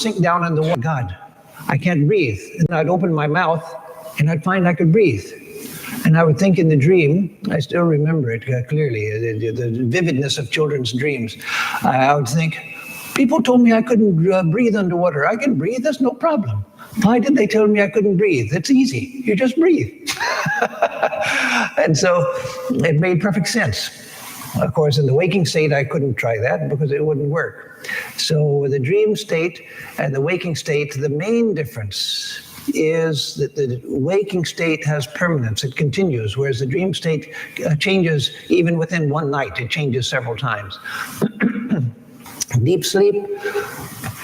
sink down in the water. God, I can't breathe. And I'd open my mouth and I'd find I could breathe. And I would think in the dream, I still remember it clearly, the vividness of children's dreams. I would think, people told me I couldn't breathe underwater. I can breathe, that's no problem. Why did they tell me I couldn't breathe? It's easy, you just breathe. And so it made perfect sense. Of course, in the waking state, I couldn't try that because it wouldn't work. So with the dream state and the waking state, the main difference is that the waking state has permanence, it continues, whereas the dream state changes even within one night, it changes several times. Deep sleep,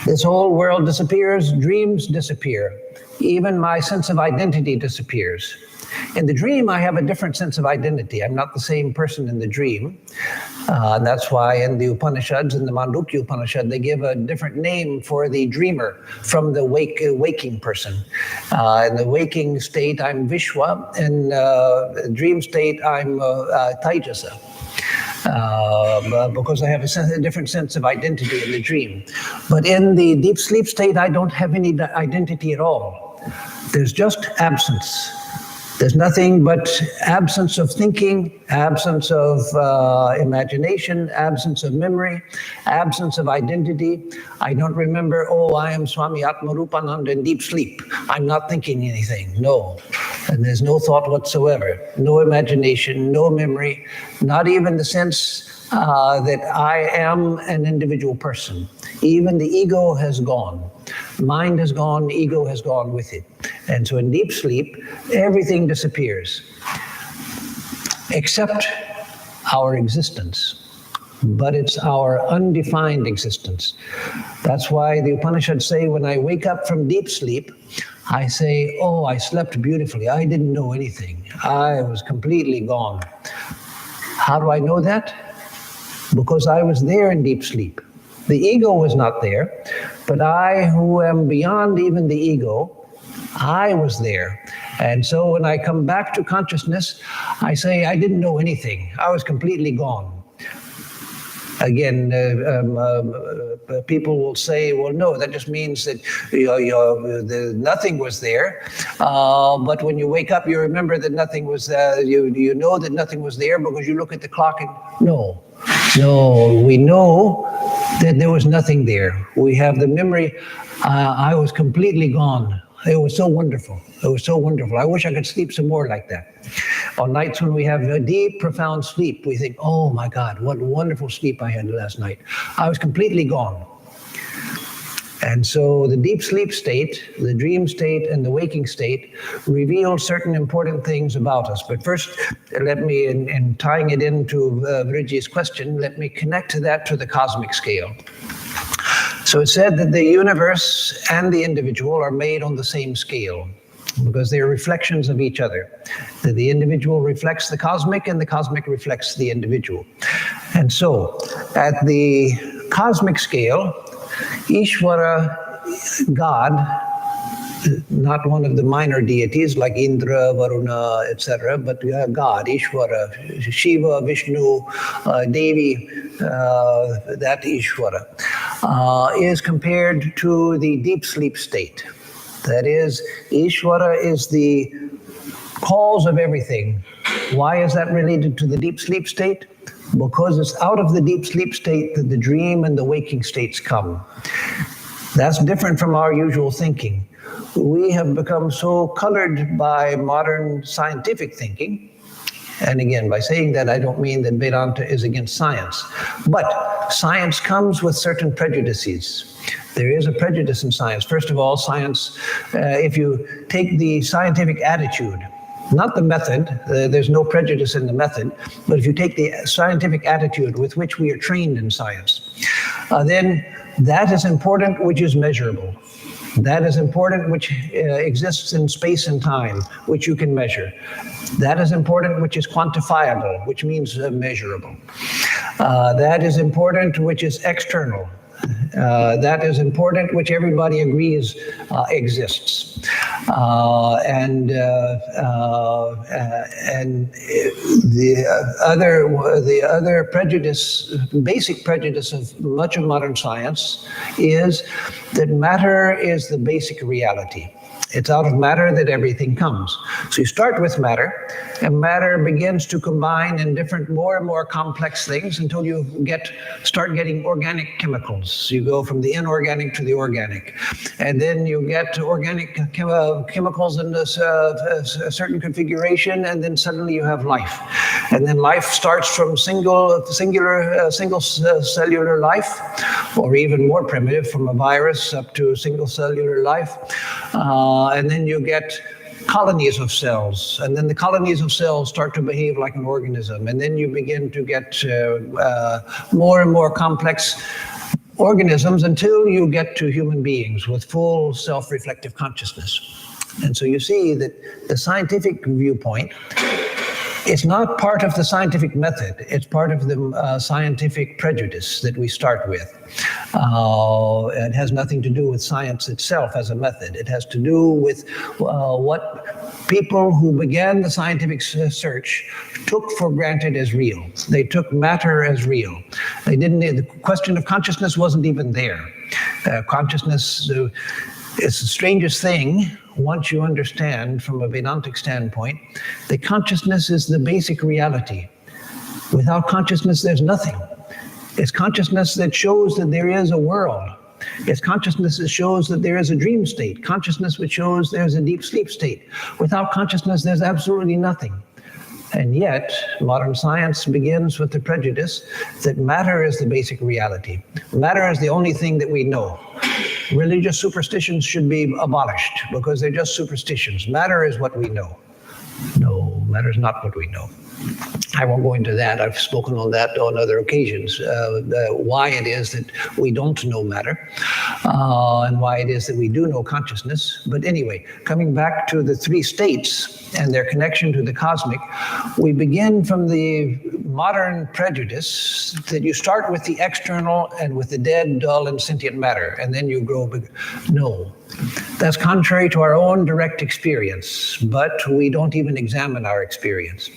this whole world disappears, dreams disappear, even my sense of identity disappears. In the dream, I have a different sense of identity. I'm not the same person in the dream. That's why in the Upanishads, in the Mandukya Upanishad, they give a different name for the dreamer from the waking person. In the waking state, I'm Vishwa. In the dream state, I'm Taijasa. Because I have a different sense of identity in the dream. But in the deep sleep state, I don't have any identity at all. There's just absence. There's nothing but absence of thinking, absence of imagination, absence of memory, absence of identity. I don't remember, oh, I am Swami Atmarupananda in deep sleep. I'm not thinking anything, no. And there's no thought whatsoever, no imagination, no memory, not even the sense that I am an individual person. Even the ego has gone. Mind has gone, ego has gone with it. And so in deep sleep, everything disappears, except our existence. But it's our undefined existence. That's why the Upanishads say, when I wake up from deep sleep, I say, oh, I slept beautifully. I didn't know anything. I was completely gone. How do I know that? Because I was there in deep sleep. The ego was not there, but I, who am beyond even the ego, I was there. And so when I come back to consciousness, I say, I didn't know anything. I was completely gone. Again, people will say, well, no, that just means that nothing was there. But when you wake up, you remember that nothing was there. You know that nothing was there because you look at the clock and no, we know that there was nothing there. We have the memory. I was completely gone. It was so wonderful. It was so wonderful. I wish I could sleep some more like that. On nights when we have a deep, profound sleep, we think, oh my God, what wonderful sleep I had last night. I was completely gone. And so the deep sleep state, the dream state, and the waking state reveal certain important things about us. But first, let me, in tying it into Vriji's question, let me connect that to the cosmic scale. So it's said that the universe and the individual are made on the same scale because they are reflections of each other. That the individual reflects the cosmic and the cosmic reflects the individual. And so at the cosmic scale, Ishvara, God, not one of the minor deities like Indra, Varuna, etc., but God, Ishvara, Shiva, Vishnu, Devi, that Ishvara, is compared to the deep sleep state. That is, Ishvara is the cause of everything. Why is that related to the deep sleep state? Because it's out of the deep sleep state that the dream and the waking states come. That's different from our usual thinking. We have become so colored by modern scientific thinking. And again, by saying that, I don't mean that Vedanta is against science. But science comes with certain prejudices. There is a prejudice in science. First of all, science, if you take the scientific attitude, not the method, there's no prejudice in the method, but if you take the scientific attitude with which we are trained in science, then that is important which is measurable. That is important which exists in space and time, which you can measure. That is important which is quantifiable, which means measurable. That is important which is external. That is important, which everybody agrees exists. And the other prejudice, basic prejudice of much of modern science, is that matter is the basic reality. It's out of matter that everything comes. So you start with matter, and matter begins to combine in different, more and more complex things until you start getting organic chemicals. You go from the inorganic to the organic, and then you get organic chemicals in this a certain configuration, and then suddenly you have life. And then life starts from single cellular life, or even more primitive, from a virus up to single cellular life. And then you get colonies of cells, and then the colonies of cells start to behave like an organism, and then you begin to get more and more complex organisms until you get to human beings with full self-reflective consciousness. And so you see that the scientific viewpoint, it's not part of the scientific method. It's part of the scientific prejudice that we start with. It has nothing to do with science itself as a method. It has to do with what people who began the scientific search took for granted as real. They took matter as real. They didn't. The question of consciousness wasn't even there. Consciousness is the strangest thing. Once you understand from a Vedantic standpoint that consciousness is the basic reality. Without consciousness, there's nothing. It's consciousness that shows that there is a world. It's consciousness that shows that there is a dream state. Consciousness which shows there's a deep sleep state. Without consciousness, there's absolutely nothing. And yet, modern science begins with the prejudice that matter is the basic reality. Matter is the only thing that we know. Religious superstitions should be abolished because they're just superstitions. Matter is what we know. No, matter is not what we know. I won't go into that. I've spoken on that on other occasions, why it is that we don't know matter and why it is that we do know consciousness. But anyway, coming back to the three states and their connection to the cosmic, we begin from the modern prejudice that you start with the external and with the dead, dull, and sentient matter, and then you grow big. No. That's contrary to our own direct experience, but we don't even examine our experience.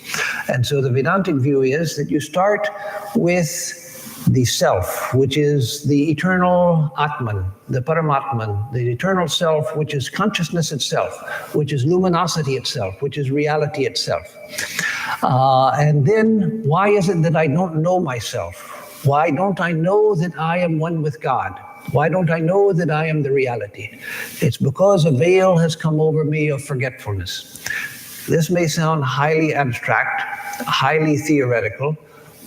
And so the Vedantic view is that you start with the self, which is the eternal Atman, the Paramatman, the eternal self, which is consciousness itself, which is luminosity itself, which is reality itself. And then why is it that I don't know myself? Why don't I know that I am one with God? Why don't I know that I am the reality? It's because a veil has come over me of forgetfulness. This may sound highly abstract, highly theoretical,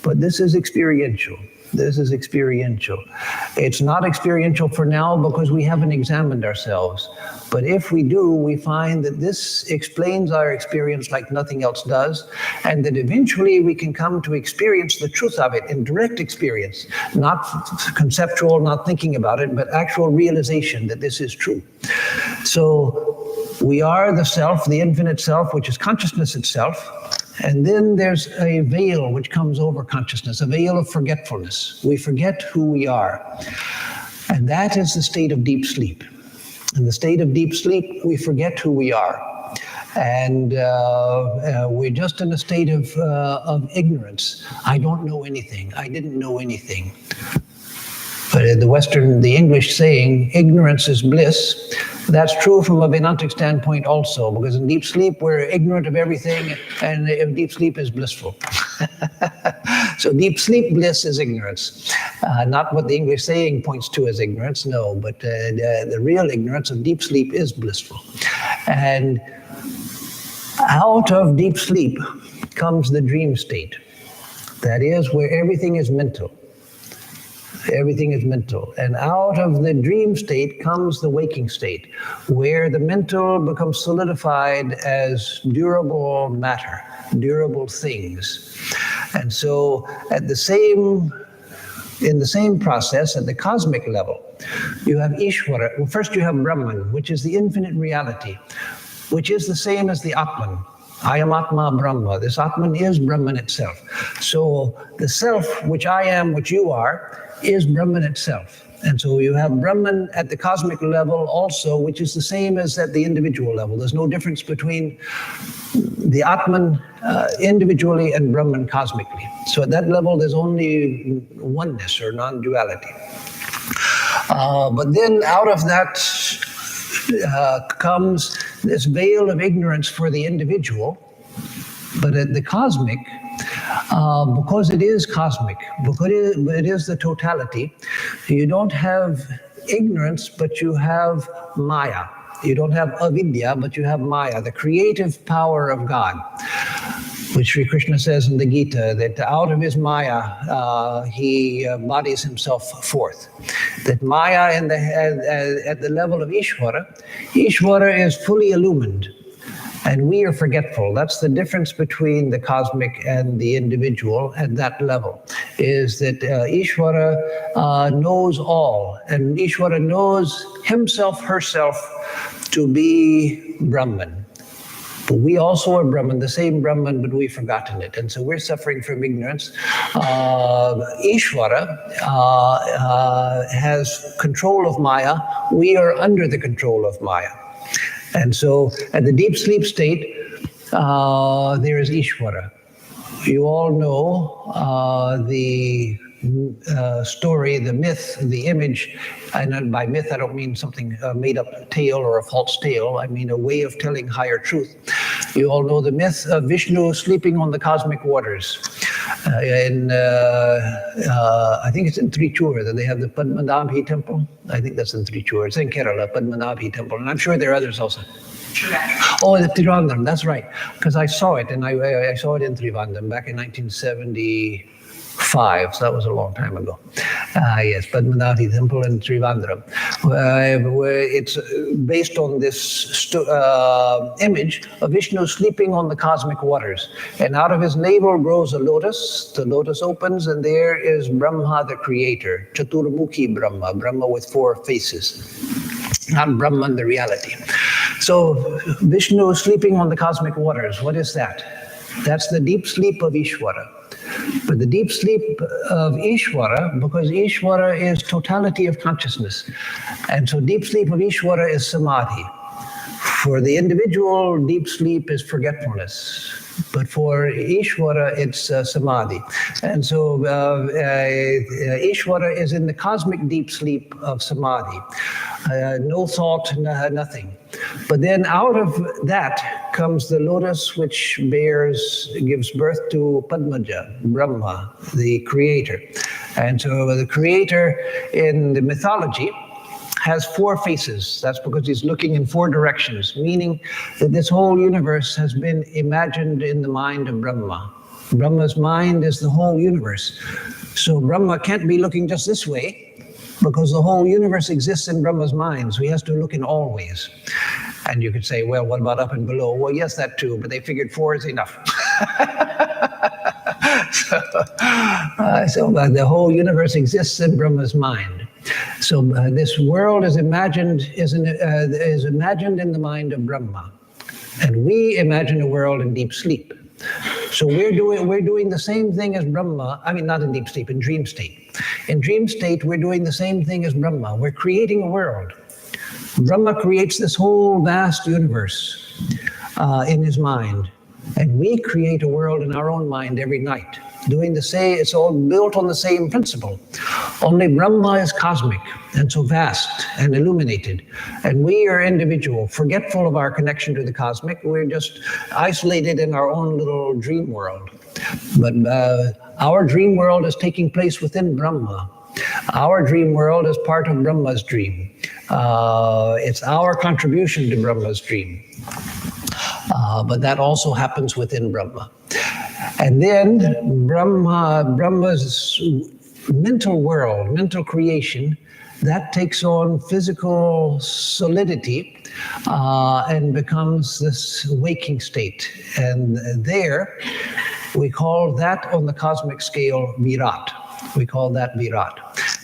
but this is experiential. This is experiential. It's not experiential for now because we haven't examined ourselves. But if we do, we find that this explains our experience like nothing else does, and that eventually we can come to experience the truth of it in direct experience, not conceptual, not thinking about it, but actual realization that this is true. So we are the self, the infinite self, which is consciousness itself. And then there's a veil which comes over consciousness, a veil of forgetfulness. We forget who we are. And that is the state of deep sleep. In the state of deep sleep, we forget who we are. And we're just in a state of ignorance. I don't know anything. I didn't know anything. But in the English saying, ignorance is bliss, that's true from a Vedantic standpoint also, because in deep sleep, we're ignorant of everything, and deep sleep is blissful. So deep sleep bliss is ignorance. Not what the English saying points to as ignorance, no, but the real ignorance of deep sleep is blissful. And out of deep sleep comes the dream state. That is where everything is mental. Everything is mental. And out of the dream state comes the waking state, where the mental becomes solidified as durable matter, durable things. And so in the same process, at the cosmic level, you have Ishvara. Well, first you have Brahman, which is the infinite reality, which is the same as the Atman. I am Atma Brahma. This Atman is Brahman itself. So the self, which I am, which you are, is Brahman itself. And so you have Brahman at the cosmic level also, which is the same as at the individual level. There's no difference between the Atman individually and Brahman cosmically. So at that level, there's only oneness or non-duality. But then out of that comes this veil of ignorance for the individual. But at the cosmic, because it is cosmic, because it is the totality, you don't have ignorance, but you have Maya. You don't have avidya, but you have Maya, the creative power of God, which Sri Krishna says in the Gita, that out of his Maya, he bodies himself forth. That Maya at the level of Ishvara is fully illumined. And we are forgetful. That's the difference between the cosmic and the individual at that level, is that Ishvara knows all, and Ishvara knows himself, herself to be Brahman. But we also are Brahman, the same Brahman, but we've forgotten it. And so we're suffering from ignorance. Ishvara has control of Maya. We are under the control of Maya. And so at the deep sleep state, there is Ishvara. You all know the story, the myth, the image, and by myth I don't mean something made up tale or a false tale, I mean a way of telling higher truth. You all know the myth of Vishnu sleeping on the cosmic waters. I think it's in Trichur that they have the Padmanabhi temple. I think that's in Trichur. It's in Kerala, Padmanabhi temple, and I'm sure there are others also. Oh, the Trivandrum, that's right, because I saw it, and I saw it in Trivandrum back in 1975, so that was a long time ago. Yes, Padmanabhi temple in Trivandrum. Where it's based on this image of Vishnu sleeping on the cosmic waters. And out of his navel grows a lotus. The lotus opens, and there is Brahma, the creator. Chaturmukhi Brahma, Brahma with four faces. Not Brahman, the reality. So Vishnu sleeping on the cosmic waters, what is that? That's the deep sleep of Ishvara. But the deep sleep of Ishvara, because Ishvara is totality of consciousness. And so deep sleep of Ishvara is samadhi. For the individual, deep sleep is forgetfulness. But for Ishvara, it's samadhi. And so Ishvara is in the cosmic deep sleep of samadhi. No thought, nothing. But then out of that comes the lotus, which gives birth to Padmaja, Brahma, the creator. And so the creator in the mythology has four faces. That's because he's looking in four directions, meaning that this whole universe has been imagined in the mind of Brahma. Brahma's mind is the whole universe. So Brahma can't be looking just this way, because the whole universe exists in Brahma's mind, so he has to look in all ways. And you could say, well, what about up and below? Well, yes, that too, but they figured four is enough. So the whole universe exists in Brahma's mind. So this world is imagined in the mind of Brahma, and we imagine a world in deep sleep. So we're doing the same thing as Brahma. I mean, not in deep sleep, in dream state. In dream state, we're doing the same thing as Brahma. We're creating a world. Brahma creates this whole vast universe in his mind, and we create a world in our own mind every night. Doing the same, it's all built on the same principle. Only Brahma is cosmic and so vast and illuminated. And we are individual, forgetful of our connection to the cosmic. We're just isolated in our own little dream world. But our dream world is taking place within Brahma. Our dream world is part of Brahma's dream. It's our contribution to Brahma's dream. But that also happens within Brahma. And then Brahma's mental world, mental creation, that takes on physical solidity and becomes this waking state. And there, we call that on the cosmic scale Virat. We call that Virat.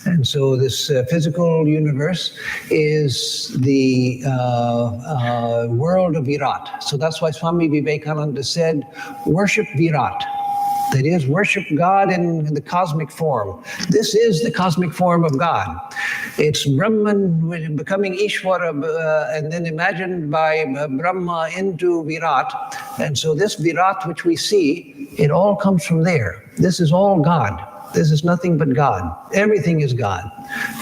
And so this physical universe is the world of Virat. So that's why Swami Vivekananda said, worship Virat. That is, worship God in the cosmic form. This is the cosmic form of God. It's Brahman becoming Ishvara, and then imagined by Brahma into Virat. And so this Virat which we see, it all comes from there. This is all God. This is nothing but God. Everything is God.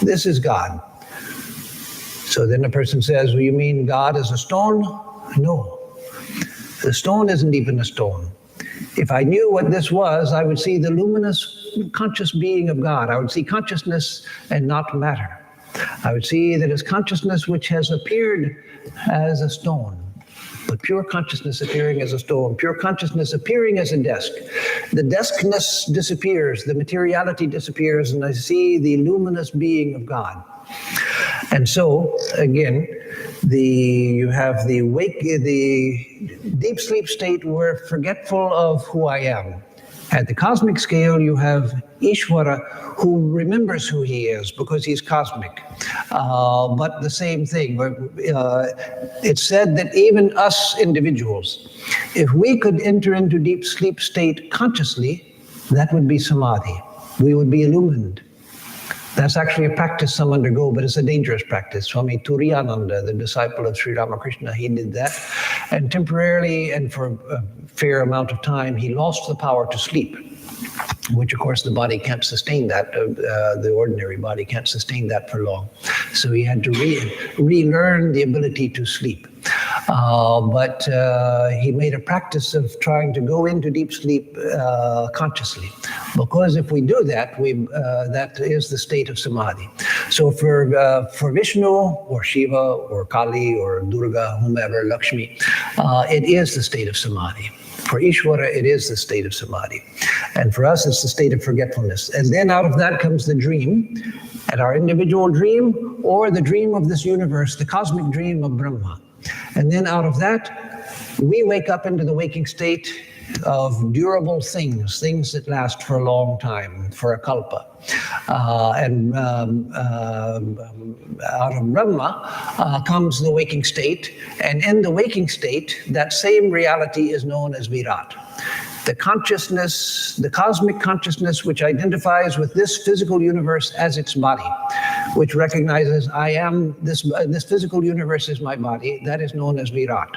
This is God. So then a person says, well, you mean God is a stone? No. The stone isn't even a stone. If I knew what this was, I would see the luminous, conscious being of God. I would see consciousness and not matter. I would see that it's consciousness which has appeared as a stone, but pure consciousness appearing as a stone, pure consciousness appearing as a desk. The deskness disappears, the materiality disappears, and I see the luminous being of God. And so, again, you have the deep sleep state where forgetful of who I am. At the cosmic scale, you have Ishvara, who remembers who he is because he's cosmic. But the same thing, it's said that even us individuals, if we could enter into deep sleep state consciously, that would be samadhi. We would be illumined. That's actually a practice some undergo, but it's a dangerous practice. Swami Turiyananda, the disciple of Sri Ramakrishna, he did that. And temporarily, and for a fair amount of time, he lost the power to sleep, which of course the body can't sustain that. The ordinary body can't sustain that for long. So he had to relearn the ability to sleep. But he made a practice of trying to go into deep sleep consciously, because if we do that, that is the state of samadhi. So for Vishnu or Shiva or Kali or Durga, whomever, Lakshmi, it is the state of samadhi. For Ishvara, it is the state of samadhi. And for us, it's the state of forgetfulness. And then out of that comes the dream, and our individual dream, or the dream of this universe, the cosmic dream of Brahma. And then out of that, we wake up into the waking state of durable things that last for a long time, for a kalpa. And out of Brahma comes the waking state, and in the waking state, that same reality is known as Virat. The consciousness, the cosmic consciousness which identifies with this physical universe as its body, which recognizes I am, this physical universe is my body, that is known as Virat.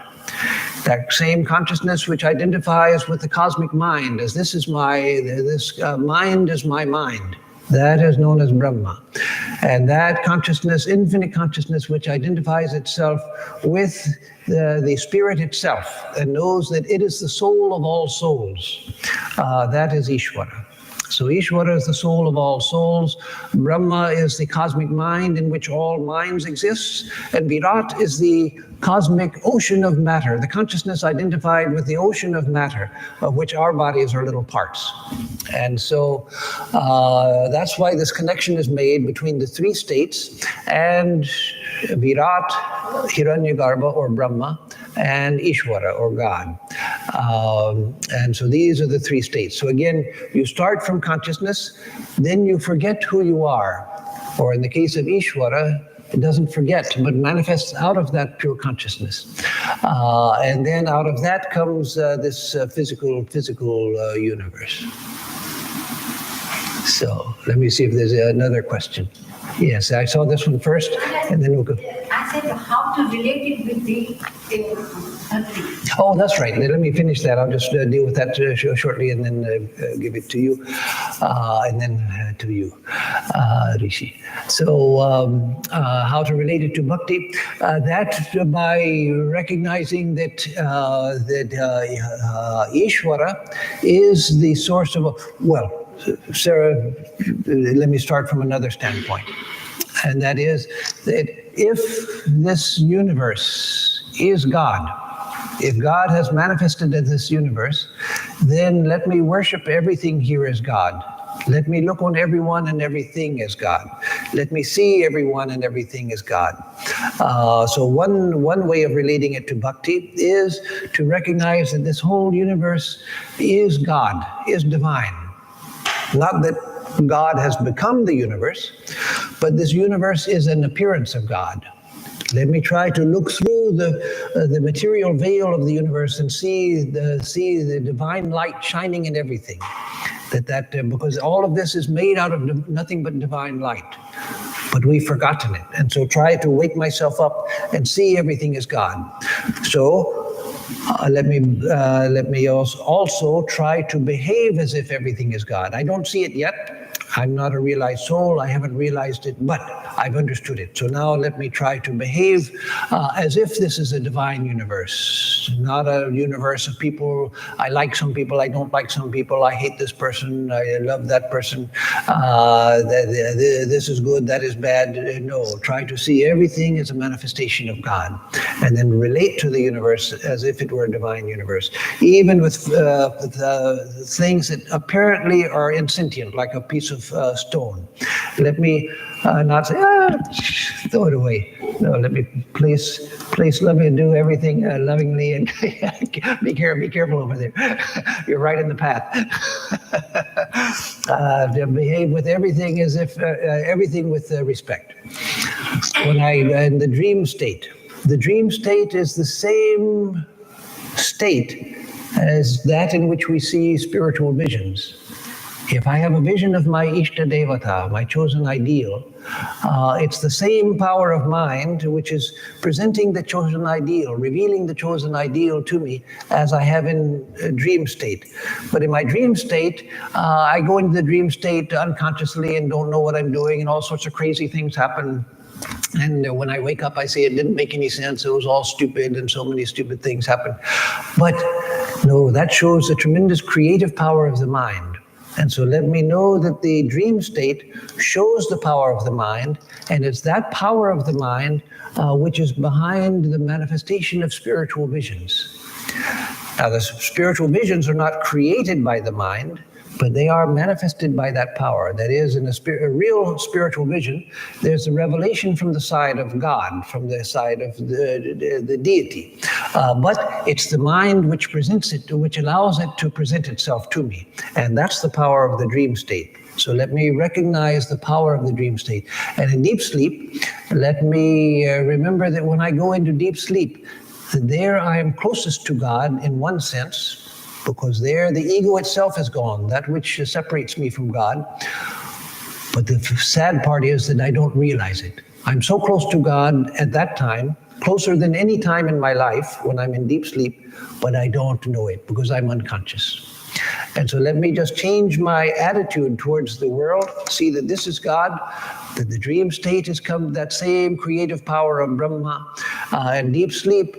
That same consciousness which identifies with the cosmic mind as this mind is my mind, that is known as Brahma. And that consciousness, infinite consciousness, which identifies itself with the spirit itself and knows that it is the soul of all souls, that is Ishvara. So Ishvara is the soul of all souls, Brahma is the cosmic mind in which all minds exist, and Virat is the cosmic ocean of matter, the consciousness identified with the ocean of matter, of which our bodies are little parts. And so that's why this connection is made between the three states, and Virat, Hiranyagarbha or Brahma, and Ishvara or God. And so these are the three states. So again, you start from consciousness, then you forget who you are. Or in the case of Ishvara, it doesn't forget, but manifests out of that pure consciousness. And then out of that comes this physical universe. So let me see if there's another question. Yes, I saw this one first, and then we'll go. I said how to relate it with the earthly. Oh, that's right. Let me finish that. I'll just deal with that shortly, and then give it to you, and then to you, Rishi. So, how to relate it to bhakti? That by recognizing that Ishvara is the source of Sarah, let me start from another standpoint. And that is that if this universe is God, if God has manifested in this universe, then let me worship everything here as God. Let me look on everyone and everything as God. Let me see everyone and everything as God. So one way of relating it to bhakti is to recognize that this whole universe is God, is divine. Not that God has become the universe, but this universe is an appearance of God. Let me try to look through the material veil of the universe and see the divine light shining in everything. Because all of this is made out of nothing but divine light. But we've forgotten it. And so try to wake myself up and see everything as God. So let me also try to behave as if everything is God. I don't see it yet. I'm not a realized soul. I haven't realized it, but I've understood it. So now let me try to behave as if this is a divine universe, not a universe of people. I like some people. I don't like some people. I hate this person. I love that person. This is good. That is bad. No, try to see everything as a manifestation of God, and then relate to the universe as if it were a divine universe, even with things that apparently are insentient, like a piece of stone. Let me not say, throw it away. No, let me please let me do everything lovingly, and be careful over there. You're right in the path. To behave with everything as if everything with respect. When in the dream state is the same state as that in which we see spiritual visions. If I have a vision of my Ishta Devata, my chosen ideal, it's the same power of mind which is presenting the chosen ideal, revealing the chosen ideal to me as I have in a dream state. But in my dream state, I go into the dream state unconsciously and don't know what I'm doing, and all sorts of crazy things happen. And when I wake up, I say it didn't make any sense. It was all stupid, and so many stupid things happened. But no, that shows the tremendous creative power of the mind. And so let me know that the dream state shows the power of the mind, and it's that power of the mind which is behind the manifestation of spiritual visions. Now, the spiritual visions are not created by the mind, but they are manifested by that power. That is, in a real spiritual vision, there's a revelation from the side of God, from the side of the deity. But it's the mind which presents it, which allows it to present itself to me. And that's the power of the dream state. So let me recognize the power of the dream state. And in deep sleep, let me remember that when I go into deep sleep, there I am closest to God in one sense, because there the ego itself is gone, that which separates me from God. But the sad part is that I don't realize it. I'm so close to God at that time, closer than any time in my life when I'm in deep sleep, but I don't know it because I'm unconscious. And so let me just change my attitude towards the world, see that this is God, that the dream state has come, that same creative power of Brahma, and deep sleep.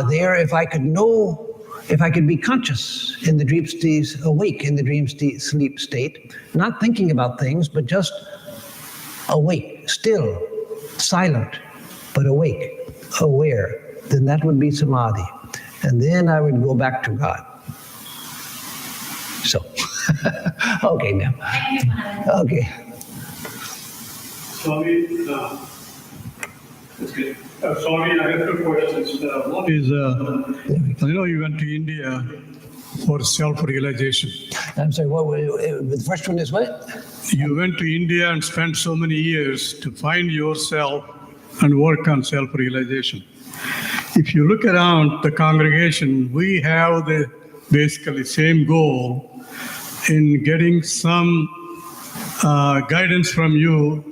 There, if I could be conscious in the dream state, awake in the dream sleep state, not thinking about things, but just awake, still, silent, but awake, aware, then that would be samadhi. And then I would go back to God. So, okay now. Okay. Swami, that's good. Swami, I have two questions. One is, you went to India for self-realization. I'm sorry, the first one is what? You went to India and spent so many years to find yourself and work on self-realization. If you look around the congregation, we have the basically same goal in getting some guidance from you,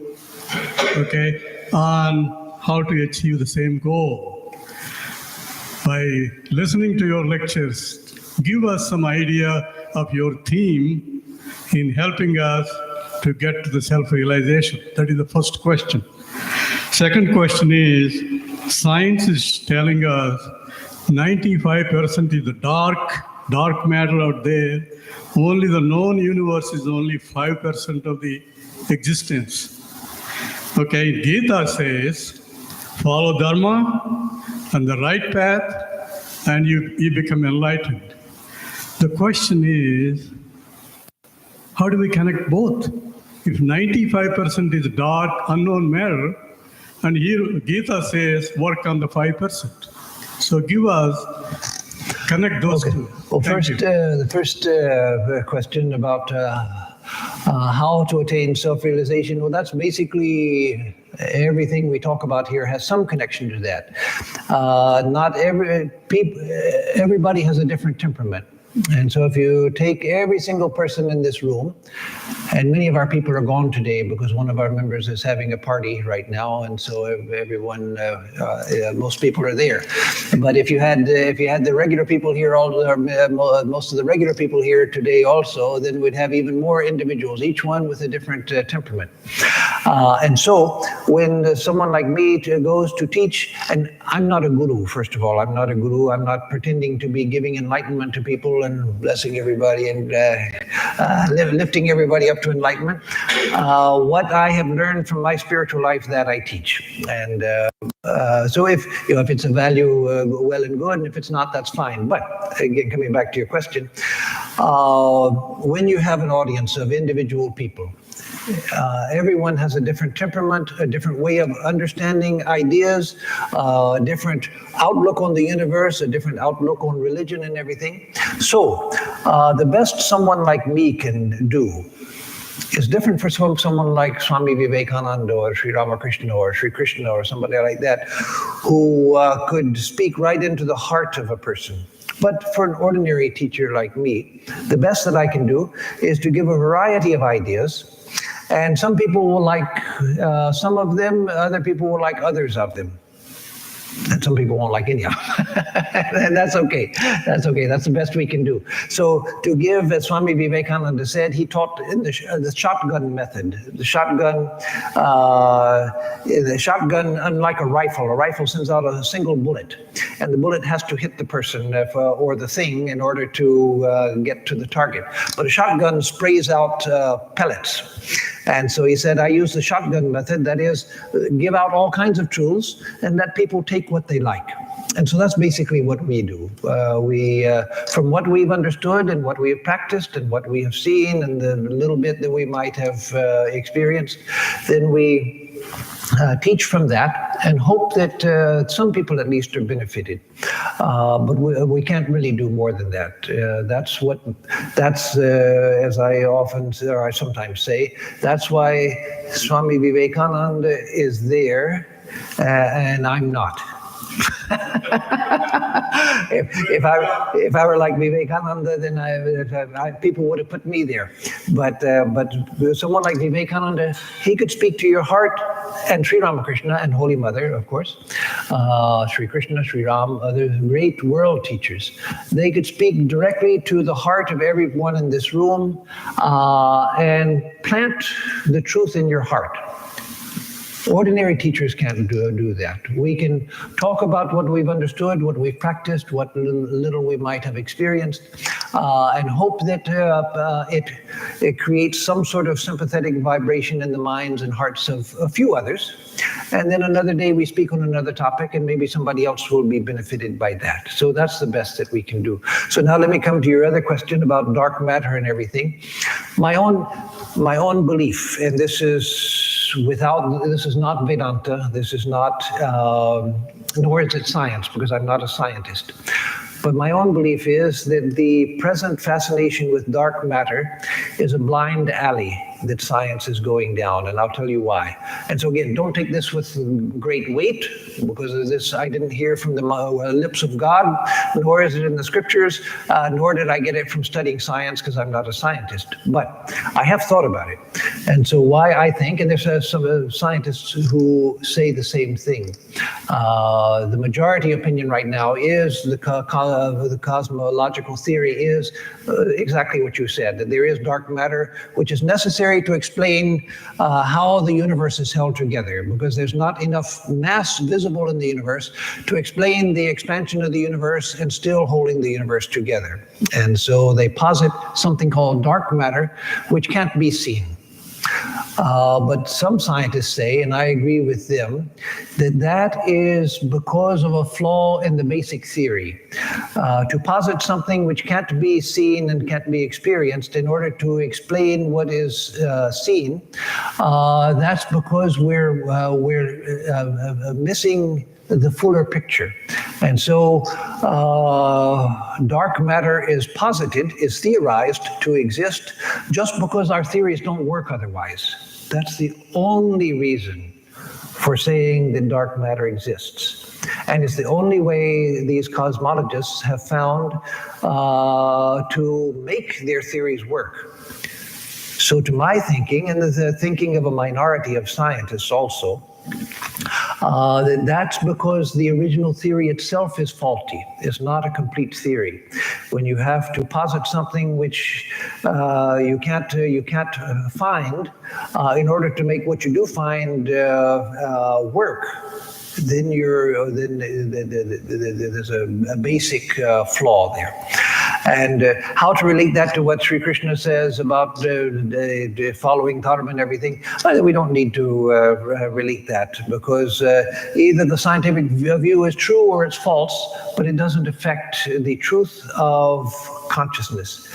okay, on how to achieve the same goal. By listening to your lectures, give us some idea of your theme in helping us to get to the self-realization. That is the first question. Second question is, science is telling us 95% is the dark matter out there. Only the known universe is only 5% of the existence. Okay, Gita says, follow Dharma and the right path, and you become enlightened. The question is, how do we connect both? If 95% is dark, unknown matter, and here Gita says, work on the 5%. So give us, connect those two. Well, first, the first question about How to attain self-realization? Well, that's basically everything we talk about here has some connection to that. Not everybody has a different temperament. And so if you take every single person in this room, and many of our people are gone today because one of our members is having a party right now, and so everyone, most people are there. But if you had the regular people here, most of the regular people here today also, then we'd have even more individuals, each one with a different temperament. And so when someone like me goes to teach, and I'm not a guru, first of all, I'm not a guru. I'm not pretending to be giving enlightenment to people and blessing everybody and lifting everybody up to enlightenment. What I have learned from my spiritual life, that I teach. And so if it's a value, well and good, and if it's not, that's fine. But again, coming back to your question, when you have an audience of individual people, everyone has a different temperament, a different way of understanding ideas, a different outlook on the universe, a different outlook on religion and everything. So the best someone like me can do is different for someone like Swami Vivekananda or Sri Ramakrishna or Sri Krishna or somebody like that, who could speak right into the heart of a person. But for an ordinary teacher like me, the best that I can do is to give a variety of ideas. And some people will like some of them, other people will like others of them. And some people won't like any of them. And that's okay. That's okay. That's the best we can do. So to give, as Swami Vivekananda said, he taught in the shotgun method. The shotgun, unlike a rifle sends out a single bullet. And the bullet has to hit the person or the thing in order to get to the target. But a shotgun sprays out pellets. And so he said, I use the shotgun method, that is, give out all kinds of truths and let people take what they like. And so that's basically what we do. From what we've understood and what we have practiced and what we have seen and the little bit that we might have experienced, then we teach from that and hope that some people at least are benefited. But we can't really do more than that. That's as I sometimes say, that's why Swami Vivekananda is there and I'm not. If I were like Vivekananda, then people would have put me there. But someone like Vivekananda, he could speak to your heart, and Sri Ramakrishna and Holy Mother, of course, Sri Krishna, Sri Ram, other great world teachers. They could speak directly to the heart of everyone in this room and plant the truth in your heart. Ordinary teachers can't do that. We can talk about what we've understood, what we've practiced, what little we might have experienced, and hope that it creates some sort of sympathetic vibration in the minds and hearts of a few others. And then another day we speak on another topic and maybe somebody else will be benefited by that. So that's the best that we can do. So now let me come to your other question about dark matter and everything. My own belief, and this is not Vedanta, this is not, nor is it science, because I'm not a scientist. But my own belief is that the present fascination with dark matter is a blind alley that science is going down, and I'll tell you why. And so again, don't take this with great weight, because of this I didn't hear from the lips of God, nor is it in the scriptures, nor did I get it from studying science, because I'm not a scientist. But I have thought about it. And so why I think, and there's some scientists who say the same thing. The majority opinion right now is the cosmological theory is exactly what you said, that there is dark matter, which is necessary to explain how the universe is held together, because there's not enough mass visible in the universe to explain the expansion of the universe and still holding the universe together. And so they posit something called dark matter, which can't be seen. But some scientists say, and I agree with them, that is because of a flaw in the basic theory. To posit something which can't be seen and can't be experienced in order to explain what is seen, that's because we're missing the fuller picture. And so dark matter is posited, is theorized to exist just because our theories don't work otherwise. That's the only reason for saying that dark matter exists. And it's the only way these cosmologists have found to make their theories work. So to my thinking, and the thinking of a minority of scientists also, that's because the original theory itself is faulty. It's not a complete theory. When you have to posit something which you can't find in order to make what you do find work, then there's a basic flaw there. And how to relate that to what Sri Krishna says about the following dharma and everything, we don't need to relate that, because either the scientific view is true or it's false, but it doesn't affect the truth of consciousness.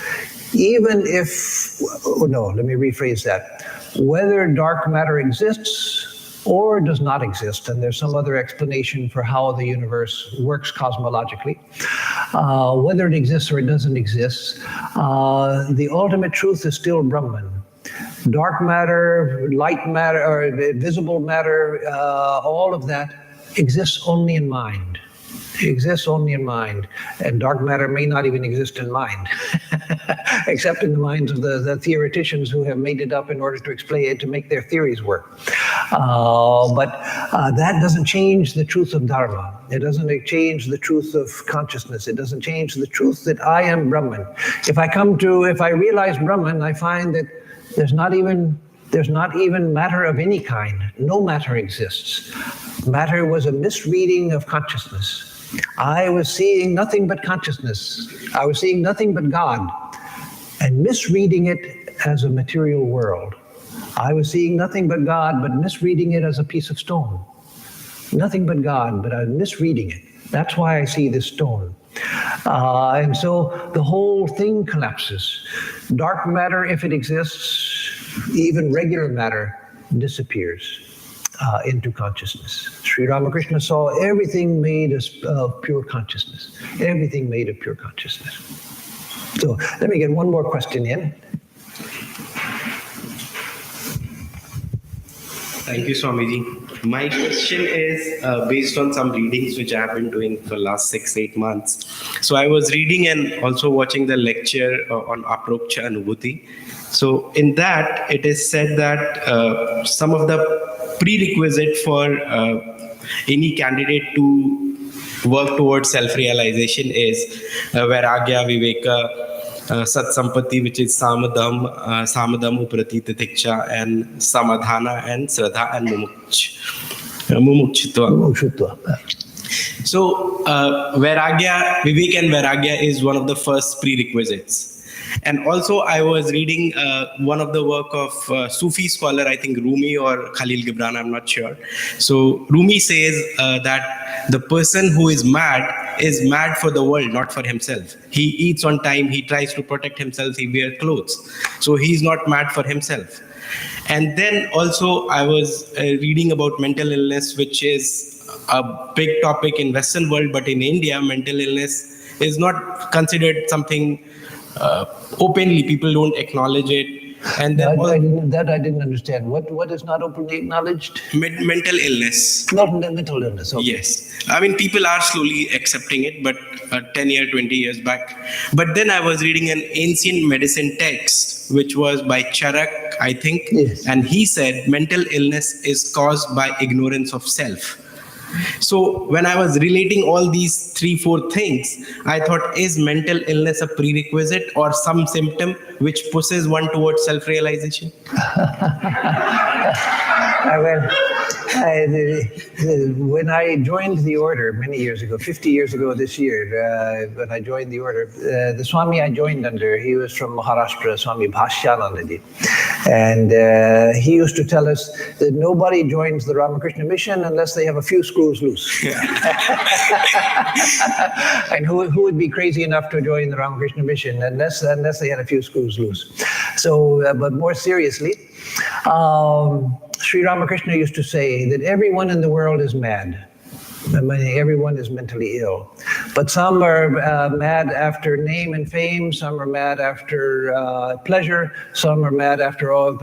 Even if, no, let me rephrase that. Whether dark matter exists or does not exist, and there's some other explanation for how the universe works cosmologically, whether it exists or it doesn't exist, the ultimate truth is still Brahman. Dark matter, light matter, or visible matter, all of that exists only in mind. It exists only in mind, and dark matter may not even exist in mind, except in the minds of the theoreticians who have made it up in order to explain it, to make their theories work. But that doesn't change the truth of Dharma. It doesn't change the truth of consciousness. It doesn't change the truth that I am Brahman. If I realize Brahman, I find that there's not even matter of any kind. No matter exists. Matter was a misreading of consciousness. I was seeing nothing but consciousness. I was seeing nothing but God, and misreading it as a material world. I was seeing nothing but God, but misreading it as a piece of stone. Nothing but God, but I'm misreading it. That's why I see this stone. And so the whole thing collapses. Dark matter, if it exists, even regular matter, disappears into consciousness. Sri Ramakrishna saw everything made of pure consciousness. Everything made of pure consciousness. So let me get one more question in. Thank you, Swamiji. My question is based on some readings which I have been doing for the last 6-8 months. So I was reading and also watching the lecture on Aproksha Anubhuti. So in that, it is said that some of the prerequisite for any candidate to work towards self-realization is Vairagya, Viveka, Sat Sampati, which is Samadam, Uprati, Titiksha, and Samadhana, and Sraddha, and Mumukshitva. So Vairagya, Vivek and Vairagya is one of the first prerequisites. And also I was reading one of the work of Sufi scholar, I think Rumi or Khalil Gibran, I'm not sure. So Rumi says that the person who is mad for the world, not for himself. He eats on time, he tries to protect himself, he wears clothes. So he's not mad for himself. And then also I was reading about mental illness, which is a big topic in Western world, but in India, mental illness is not considered something openly. People don't acknowledge it. And then I didn't understand. What is not openly acknowledged? Mental illness. Not mental illness. Okay. Yes. I mean, people are slowly accepting it, but 10 years, 20 years back. But then I was reading an ancient medicine text, which was by Charak, I think. Yes. And he said mental illness is caused by ignorance of self. So when I was relating all these 3-4 things, I thought, is mental illness a prerequisite or some symptom which pushes one towards self-realization? When I joined the order many years ago, 50 years ago this year, when I joined the order, the Swami I joined under, he was from Maharashtra, Swami Bhashyanandaji. And he used to tell us that nobody joins the Ramakrishna mission unless they have a few screws loose. Yeah. And who would be crazy enough to join the Ramakrishna mission unless they had a few screws loose? So, but more seriously, Sri Ramakrishna used to say that everyone in the world is mad. I mean, everyone is mentally ill. But some are mad after name and fame, some are mad after pleasure, some are mad after all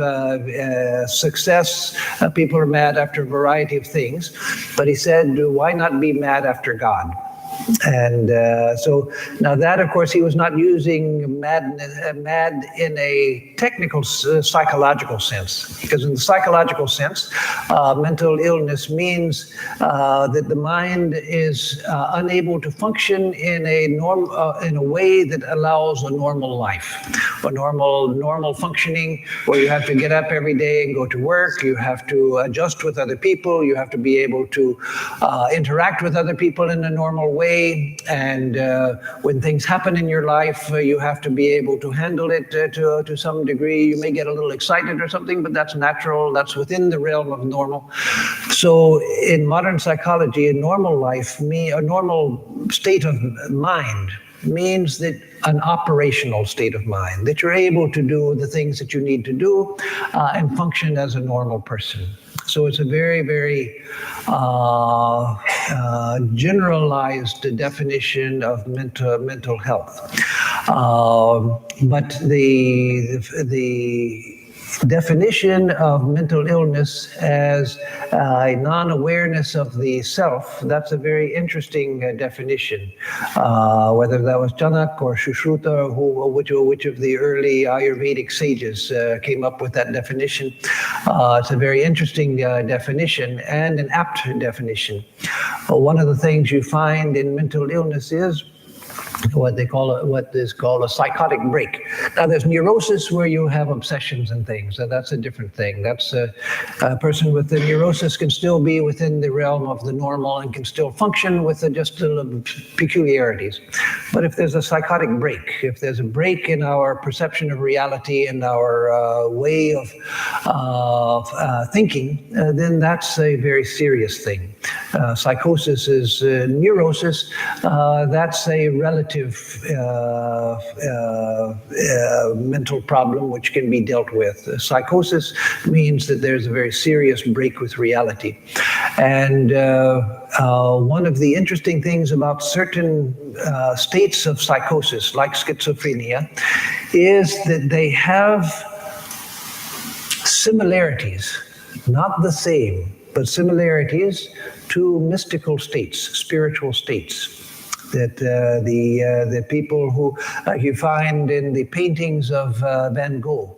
success, people are mad after a variety of things. But he said, why not be mad after God? And so now that, of course, he was not using mad in a technical psychological sense, because in the psychological sense, mental illness means that the mind is unable to function in a way that allows a normal life, a normal functioning, where you have to get up every day and go to work, you have to adjust with other people, you have to be able to interact with other people in a normal way. And when things happen in your life, you have to be able to handle it to some degree. You may get a little excited or something, but that's natural. That's within the realm of normal. So in modern psychology, a normal life, a normal state of mind means that an operational state of mind, that you're able to do the things that you need to do and function as a normal person. So it's a very, very generalized definition of mental health. But the definition of mental illness as a non-awareness of the self, that's a very interesting definition. Whether that was Chanak or Sushruta, which of the early Ayurvedic sages came up with that definition. It's a very interesting definition and an apt definition. One of the things you find in mental illness is what is called a psychotic break. Now, there's neurosis where you have obsessions and things. So that's a different thing. That's a person with the neurosis can still be within the realm of the normal and can still function with just little peculiarities. But if there's a psychotic break, if there's a break in our perception of reality and our way of thinking, then that's a very serious thing. Psychosis is neurosis. That's a relative mental problem which can be dealt with. Psychosis means that there's a very serious break with reality. And one of the interesting things about certain states of psychosis, like schizophrenia, is that they have similarities, not the same, but similarities to mystical states, spiritual states. That the people who you find in the paintings of Van Gogh,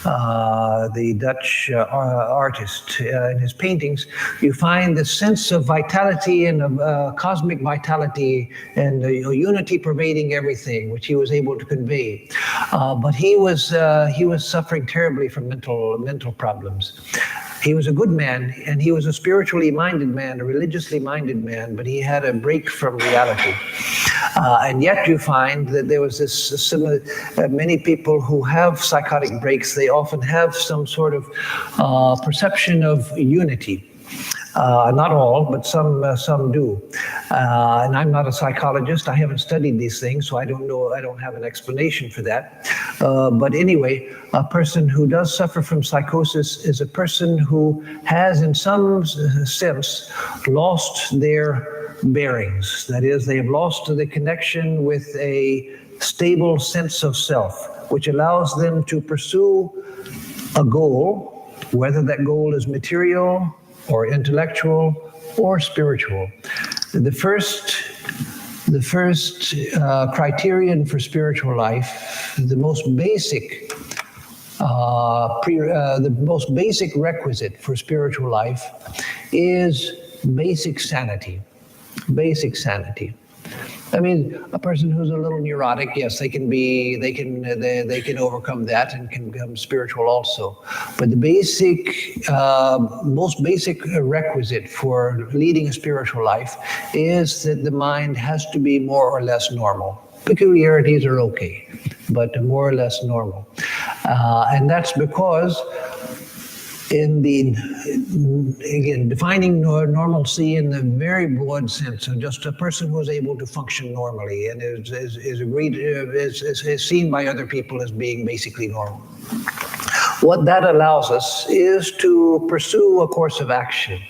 the Dutch artist, in his paintings, you find the sense of vitality and of cosmic vitality and unity pervading everything, which he was able to convey. But he was suffering terribly from mental problems. He was a good man, and he was a spiritually minded man, a religiously minded man, but he had a break from reality. And yet you find that there was this similar, many people who have psychotic breaks, they often have some sort of perception of unity. Not all, but some do. And I'm not a psychologist. I haven't studied these things, so I don't know. I don't have an explanation for that. But anyway, a person who does suffer from psychosis is a person who has, in some sense, lost their bearings. That is, they have lost the connection with a stable sense of self, which allows them to pursue a goal, whether that goal is material, or intellectual, or spiritual. The first criterion for spiritual life, the most basic requisite for spiritual life is basic sanity. Basic sanity. I mean, a person who's a little neurotic, yes, they can overcome that and can become spiritual also. But the most basic requisite for leading a spiritual life is that the mind has to be more or less normal. Peculiarities are okay, but more or less normal. And that's because defining normalcy in the very broad sense of just a person who is able to function normally and is seen by other people as being basically normal. What that allows us is to pursue a course of action.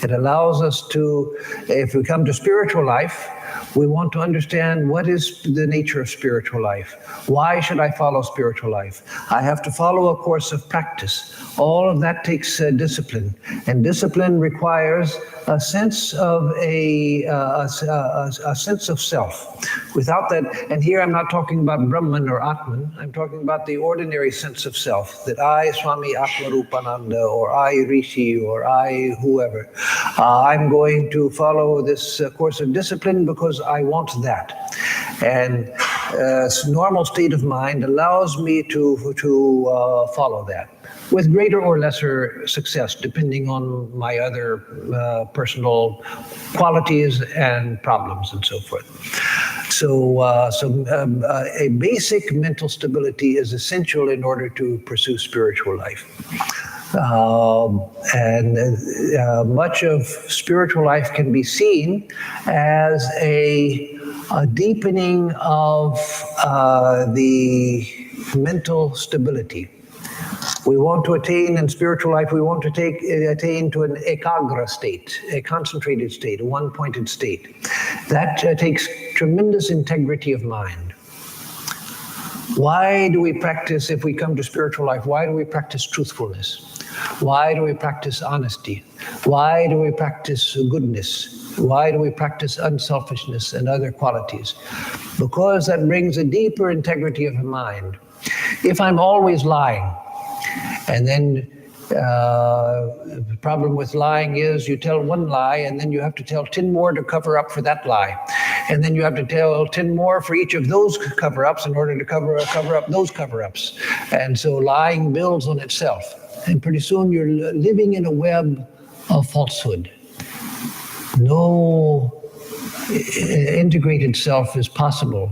It allows us to, if we come to spiritual life, we want to understand what is the nature of spiritual life. Why should I follow spiritual life? I have to follow a course of practice. All of that takes discipline, and discipline requires a sense of a sense of self. Without that, and here I'm not talking about Brahman or Atman. I'm talking about the ordinary sense of self. That I, Swami Atmarupananda, or I, Rishi, or I, whoever, I'm going to follow this course of discipline because I want that. And normal state of mind allows me to follow that, with greater or lesser success, depending on my other personal qualities and problems and so forth. So a basic mental stability is essential in order to pursue spiritual life. Much of spiritual life can be seen as a deepening of the mental stability. We want to attain in spiritual life, we want to attain to an ekagra state, a concentrated state, a one-pointed state. That takes tremendous integrity of mind. Why do we practice, if we come to spiritual life, why do we practice truthfulness? Why do we practice honesty? Why do we practice goodness? Why do we practice unselfishness and other qualities? Because that brings a deeper integrity of the mind. If I'm always lying, and then the problem with lying is you tell one lie and then you have to tell 10 more to cover up for that lie. And then you have to tell 10 more for each of those cover-ups in order to cover up those cover-ups. And so lying builds on itself. And pretty soon you're living in a web of falsehood. No integrated self is possible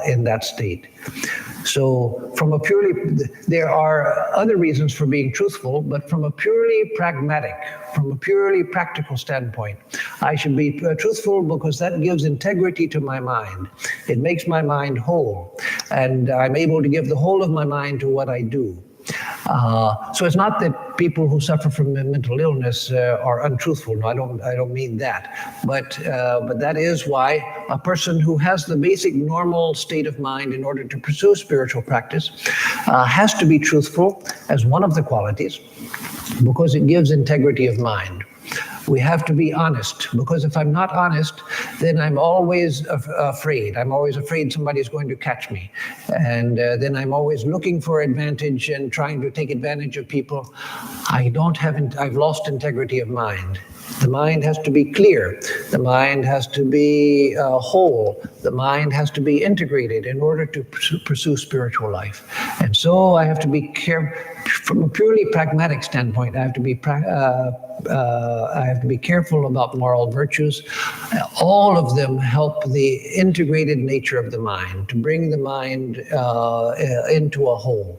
in that state. So there are other reasons for being truthful, but from a purely pragmatic, from a purely practical standpoint, I should be truthful because that gives integrity to my mind. It makes my mind whole, and I'm able to give the whole of my mind to what I do. So it's not that people who suffer from mental illness are untruthful. No, I don't mean that. But that is why a person who has the basic normal state of mind in order to pursue spiritual practice has to be truthful as one of the qualities, because it gives integrity of mind. We have to be honest, because if I'm not honest, then I'm always afraid. I'm always afraid somebody's going to catch me. And then I'm always looking for advantage and trying to take advantage of people. I've lost integrity of mind. The mind has to be clear. The mind has to be whole. The mind has to be integrated in order to pursue spiritual life. And so I have to be careful. From a purely pragmatic standpoint, I have to be careful about moral virtues. All of them help the integrated nature of the mind, to bring the mind into a whole.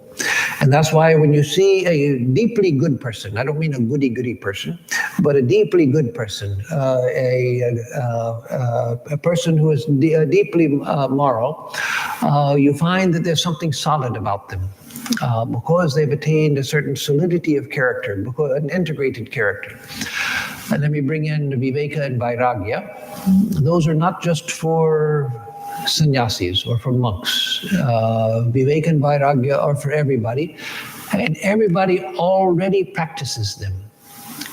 And that's why when you see a deeply good person, I don't mean a goody-goody person, but a deeply good person, a person who is deeply moral, you find that there's something solid about them. Because they've attained a certain solidity of character, an integrated character. And let me bring in Viveka and Vairagya. Those are not just for sannyasis or for monks. Viveka and Vairagya are for everybody, and everybody already practices them.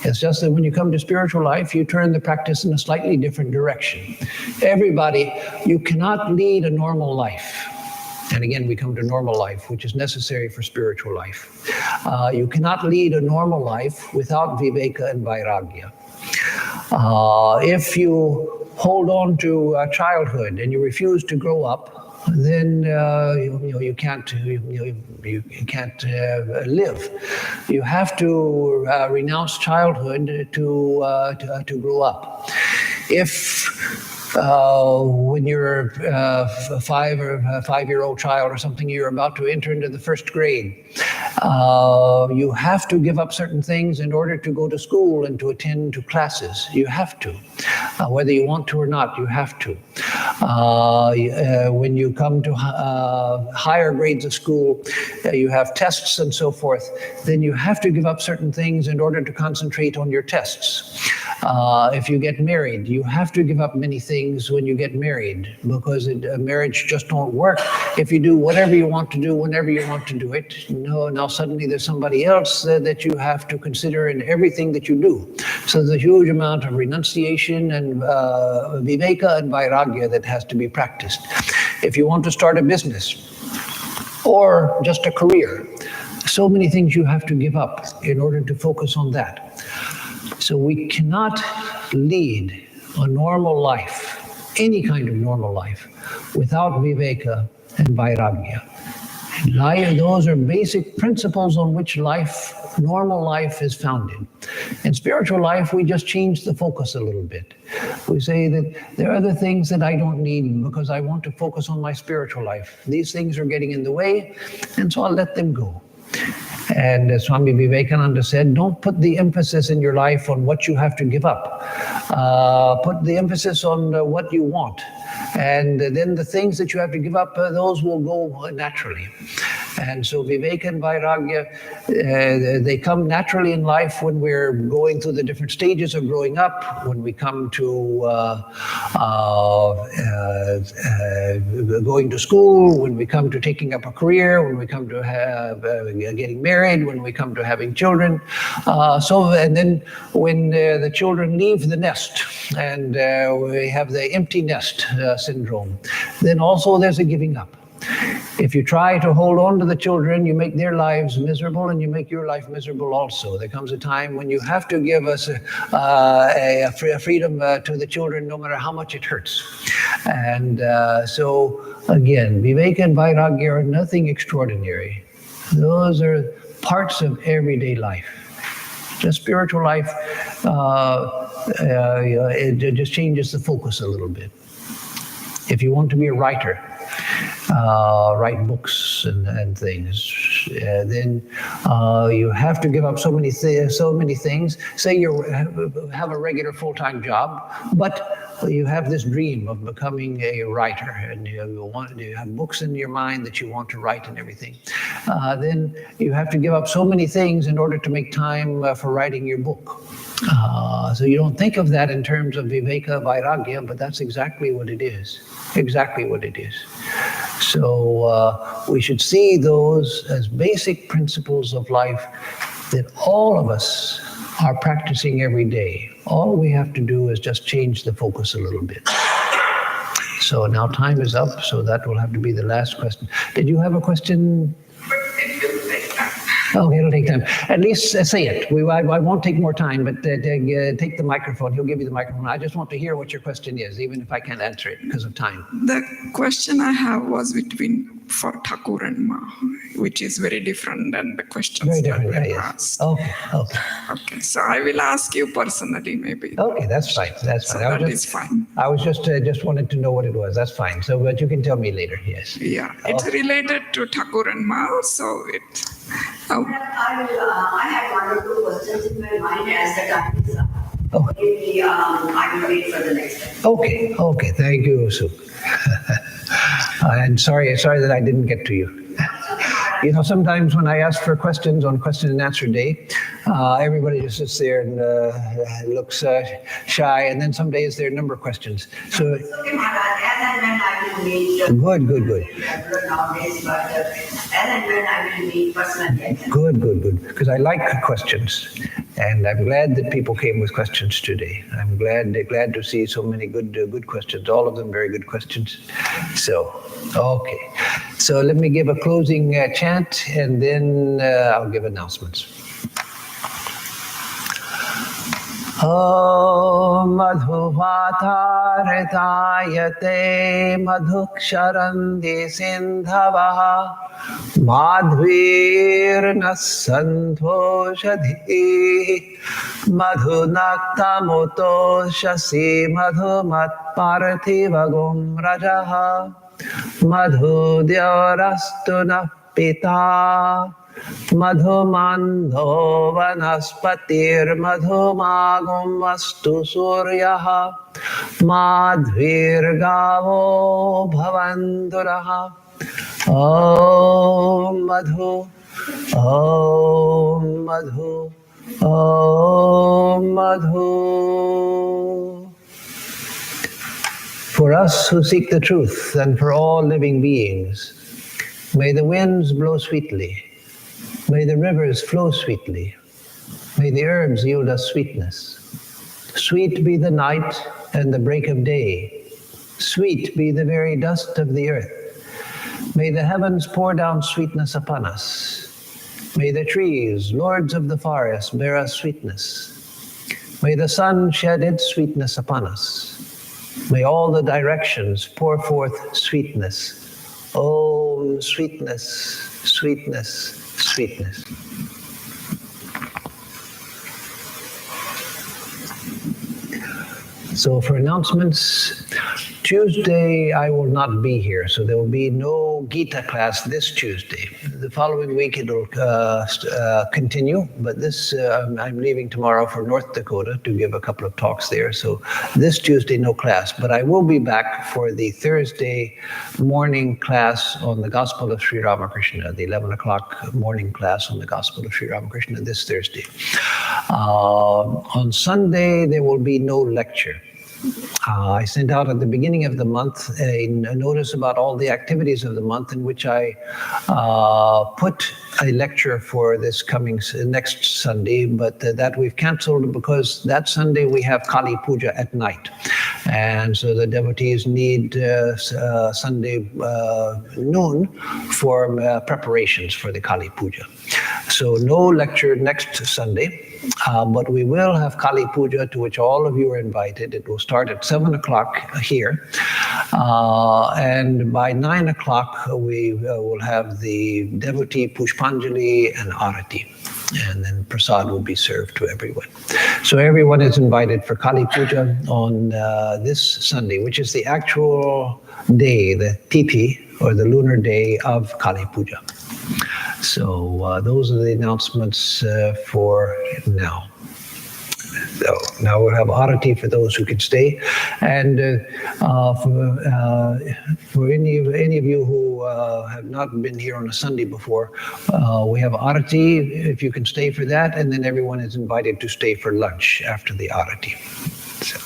It's just that when you come to spiritual life, you turn the practice in a slightly different direction. You cannot lead a normal life. And again, we come to normal life, which is necessary for spiritual life. You cannot lead a normal life without Viveka and Vairagya. If you hold on to childhood and you refuse to grow up, then you can't live. You have to renounce childhood to grow up. If when you're a 5-year-old child or something, you're about to enter into the first grade. You have to give up certain things in order to go to school and to attend to classes. You have to. Whether you want to or not, you have to. When you come to higher grades of school, you have tests and so forth, then you have to give up certain things in order to concentrate on your tests. If you get married, you have to give up many things when you get married, because a marriage just don't work if you do whatever you want to do whenever you want to do it. No, now suddenly there's somebody else that you have to consider in everything that you do. So there's a huge amount of renunciation and viveka and vairagya that has to be practiced. If you want to start a business or just a career, so many things you have to give up in order to focus on that. So we cannot lead a normal life, any kind of normal life, without viveka and vairagya. Those are basic principles on which normal life is founded. In spiritual life, we just change the focus a little bit. We say that there are other things that I don't need because I want to focus on my spiritual life. These things are getting in the way, and so I'll let them go. And as Swami Vivekananda said, don't put the emphasis in your life on what you have to give up. Put the emphasis on what you want. And then the things that you have to give up, those will go naturally. And so Viveka and Vairagya, they come naturally in life when we're going through the different stages of growing up, when we come to going to school, when we come to taking up a career, when we come to getting married, when we come to having children. And then when the children leave the nest and we have the empty nest syndrome, then also there's a giving up. If you try to hold on to the children, you make their lives miserable and you make your life miserable also. There comes a time when you have to give us a freedom to the children, no matter how much it hurts. And so again, Viveka and Vairagya are nothing extraordinary. Those are parts of everyday life. The spiritual life, it just changes the focus a little bit. If you want to be a writer, write books and things, then you have to give up so many things. Say you have a regular full-time job, but you have this dream of becoming a writer, and you have books in your mind that you want to write and everything. Then you have to give up so many things in order to make time for writing your book. So you don't think of that in terms of viveka, vairagya, but that's exactly what it is. Exactly what it is. So we should see those as basic principles of life that all of us are practicing every day. All we have to do is just change the focus a little bit. So now time is up, so that will have to be the last question. Did you have a question? Okay, it'll take time. At least say it. I won't take more time, but take the microphone. He'll give you the microphone. I just want to hear what your question is, even if I can't answer it because of time. The question I have was for Thakur and Ma, which is very different than the questions Very different, that were yes. asked. Okay. So I will ask you personally, maybe. Okay, that's fine. That's So fine. that is fine. I was just wanted to know what it was. That's fine. So, but you can tell me later. Yes. Yeah, it's related to Thakur and Ma, so it. I had one or two questions in my mind as the time is up. Okay. Maybe I will wait for the next time. Okay. Thank you, Sue. And sorry that I didn't get to you. You know, sometimes when I ask for questions on question and answer day, everybody just sits there and looks shy, and then some days there are a number of questions. So It's okay, Maharaj. As and when I will meet. Good. Nowadays, but as and when I will meet personally. I can- Good. Because I like questions, and I'm glad that people came with questions today. I'm glad to see so many good questions. All of them very good questions. So, okay. So let me give a closing chant, and then I'll give announcements. Om madhuvatarayate madhuksharandi sindhavaha madhvirna santhoshadhi madhunaktamutoshasi madhumatparthivagum rajaha madhudyarastu na pita Madhumandho vanaspatirmadhumagum vastu suryaha madhvirgavo bhavanduraha. Om Madhu, Om Madhu, Om Madhu. For us who seek the truth and for all living beings, may the winds blow sweetly, may the rivers flow sweetly, may the herbs yield us sweetness. Sweet be the night and the break of day, sweet be the very dust of the earth. May the heavens pour down sweetness upon us. May the trees, lords of the forest, bear us sweetness. May the sun shed its sweetness upon us. May all the directions pour forth sweetness. Oh, sweetness, sweetness, sweetness. So for announcements, Tuesday I will not be here, so there will be no Gita class this Tuesday. The following week it'll continue, but this I'm leaving tomorrow for North Dakota to give a couple of talks there. So this Tuesday no class, but I will be back for the Thursday morning class on the Gospel of Sri Ramakrishna, the 11 o'clock morning class on the Gospel of Sri Ramakrishna this Thursday. On Sunday there will be no lecture. I sent out at the beginning of the month a notice about all the activities of the month, in which I put a lecture for this coming next Sunday, but that we've canceled because that Sunday we have Kali Puja at night. And so the devotees need Sunday noon for preparations for the Kali Puja. So no lecture next Sunday. But we will have Kali Puja, to which all of you are invited. It will start at 7 o'clock here. And by 9 o'clock, we will have the devotee Pushpanjali and Arati. And then prasad will be served to everyone. So everyone is invited for Kali Puja on this Sunday, which is the actual day, the tithi, or the lunar day of Kali Puja. So those are the announcements for now. So now we'll have Arati for those who can stay, and for any of you who have not been here on a Sunday before, we have Arati if you can stay for that, and then everyone is invited to stay for lunch after the Arati. So.